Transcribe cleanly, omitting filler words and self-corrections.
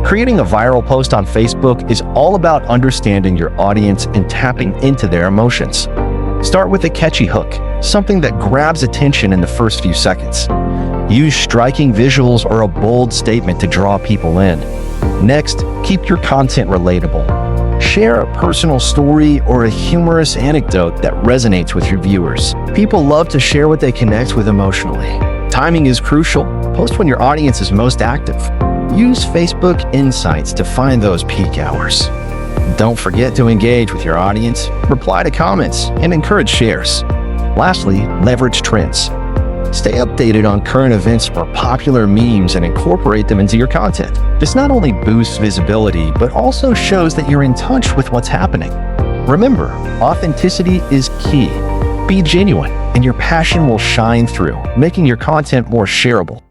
Creating a viral post on Facebook is all about understanding your audience and tapping into their emotions. Start with a catchy hook, something that grabs attention in the first few seconds. Use striking visuals or a bold statement to draw people in. Next, keep your content relatable. Share a personal story or a humorous anecdote that resonates with your viewers. People love to share what they connect with emotionally. Timing is crucial. Post when your audience is most active. Use Facebook Insights to find those peak hours. Don't forget to engage with your audience, reply to comments, and encourage shares. Lastly, leverage trends. Stay updated on current events or popular memes and incorporate them into your content. This not only boosts visibility, but also shows that you're in touch with what's happening. Remember, authenticity is key. Be genuine, and your passion will shine through, making your content more shareable.